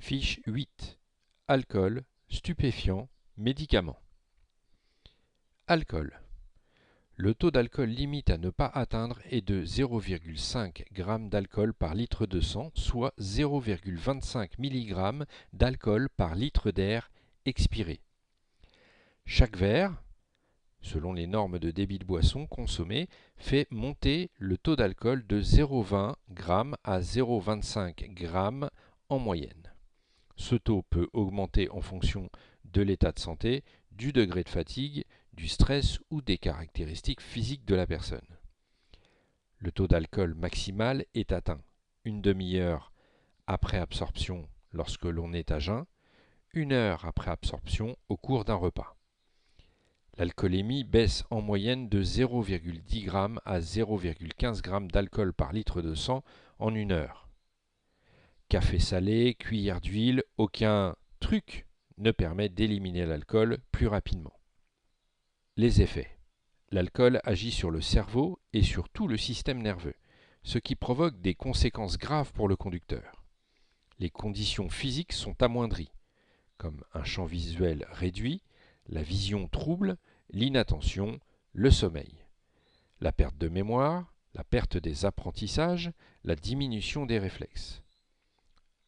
Fiche 8. Alcool, stupéfiants, médicaments. Alcool. Le taux d'alcool limite à ne pas atteindre est de 0,5 g d'alcool par litre de sang, soit 0,25 mg d'alcool par litre d'air expiré. Chaque verre, selon les normes de débit de boisson consommée, fait monter le taux d'alcool de 0,20 g à 0,25 g en moyenne. Ce taux peut augmenter en fonction de l'état de santé, du degré de fatigue, du stress ou des caractéristiques physiques de la personne. Le taux d'alcool maximal est atteint une demi-heure après absorption lorsque l'on est à jeun, 1 heure après absorption au cours d'un repas. L'alcoolémie baisse en moyenne de 0,10 g à 0,15 g d'alcool par litre de sang en 1 heure. Café salé, cuillère d'huile, aucun truc ne permet d'éliminer l'alcool plus rapidement. Les effets. L'alcool agit sur le cerveau et sur tout le système nerveux, ce qui provoque des conséquences graves pour le conducteur. Les conditions physiques sont amoindries, comme un champ visuel réduit, la vision trouble, l'inattention, le sommeil, la perte de mémoire, la perte des apprentissages, la diminution des réflexes.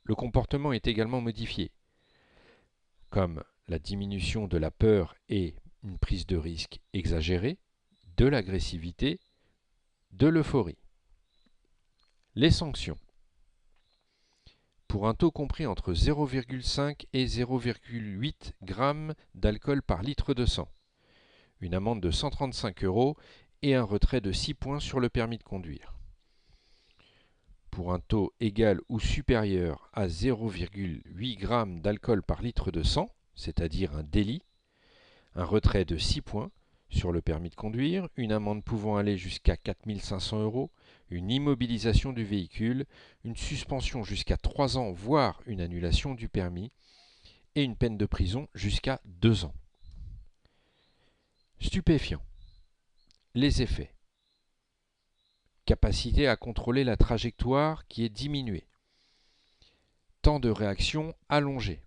Le comportement est également modifié, comme la diminution de la peur et une prise de risque exagérée, de l'agressivité, de l'euphorie. Les sanctions. Pour un taux compris entre 0,5 et 0,8 g d'alcool par litre de sang, une amende de 135 € et un retrait de 6 points sur le permis de conduire. Pour un taux égal ou supérieur à 0,8 g d'alcool par litre de sang, c'est-à-dire un délit, un retrait de 6 points sur le permis de conduire, une amende pouvant aller jusqu'à 4 500 €, une immobilisation du véhicule, une suspension jusqu'à 3 ans, voire une annulation du permis, et une peine de prison jusqu'à 2 ans. Stupéfiants. Les effets. Capacité à contrôler la trajectoire qui est diminuée. Temps de réaction allongé.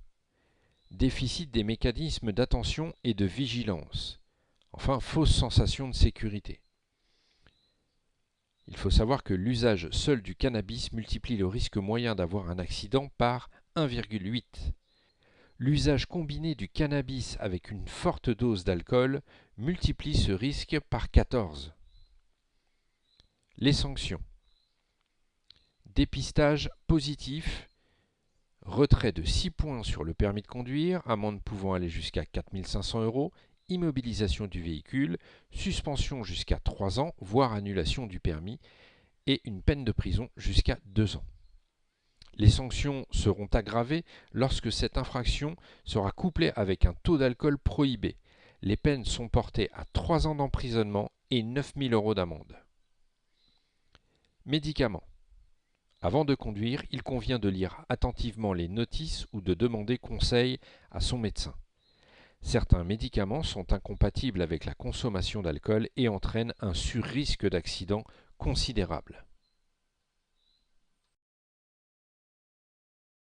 Déficit des mécanismes d'attention et de vigilance. Enfin, fausse sensation de sécurité. Il faut savoir que l'usage seul du cannabis multiplie le risque moyen d'avoir un accident par 1,8. L'usage combiné du cannabis avec une forte dose d'alcool multiplie ce risque par 14. Les sanctions. Dépistage positif, retrait de 6 points sur le permis de conduire, amende pouvant aller jusqu'à 4 500 €, immobilisation du véhicule, suspension jusqu'à 3 ans, voire annulation du permis, et une peine de prison jusqu'à 2 ans. Les sanctions seront aggravées lorsque cette infraction sera couplée avec un taux d'alcool prohibé. Les peines sont portées à 3 ans d'emprisonnement et 9 000 € d'amende. Médicaments. Avant de conduire, il convient de lire attentivement les notices ou de demander conseil à son médecin. Certains médicaments sont incompatibles avec la consommation d'alcool et entraînent un surrisque d'accident considérable.